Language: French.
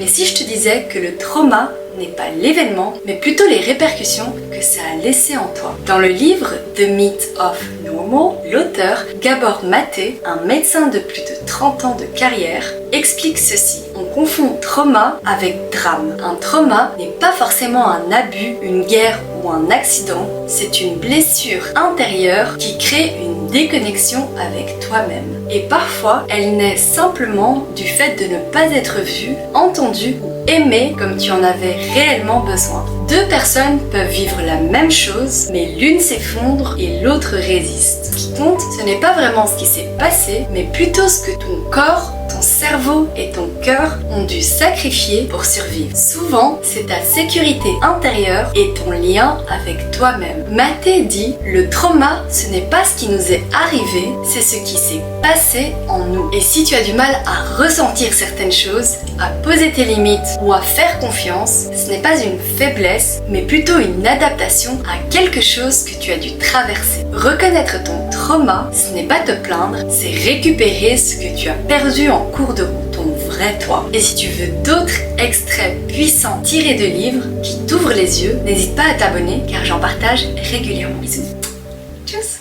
Mais si je te disais que le trauma n'est pas l'événement, mais plutôt les répercussions que ça a laissé en toi. Dans le livre The Myth of Normal, l'auteur Gabor Maté, un médecin de plus de 30 ans de carrière, explique ceci. On confond trauma avec drame. Un trauma n'est pas forcément un abus, une guerre ou un accident, c'est une blessure intérieure qui crée une déconnexion avec toi-même. Et parfois, elle naît simplement du fait de ne pas être vu, entendu ou aimé comme tu en avais réellement besoin. Deux personnes peuvent vivre la même chose, mais l'une s'effondre et l'autre résiste. Ce qui compte, ce n'est pas vraiment ce qui s'est passé, mais plutôt ce que ton corps, ton cerveau et ton cœur ont dû sacrifier pour survivre. Souvent, c'est ta sécurité intérieure et ton lien avec toi-même. Maté dit, le trauma, ce n'est pas ce qui nous est arrivé, c'est ce qui s'est passé en nous. Et si tu as du mal à ressentir certaines choses, à poser tes limites ou à faire confiance, ce n'est pas une faiblesse, mais plutôt une adaptation à quelque chose que tu as dû traverser. Reconnaître ton trauma, ce n'est pas te plaindre, c'est récupérer ce que tu as perdu en cours de route, ton vrai toi. Et si tu veux d'autres extraits puissants tirés de livres qui t'ouvrent les yeux, n'hésite pas à t'abonner car j'en partage régulièrement. Bisous. Tchuss.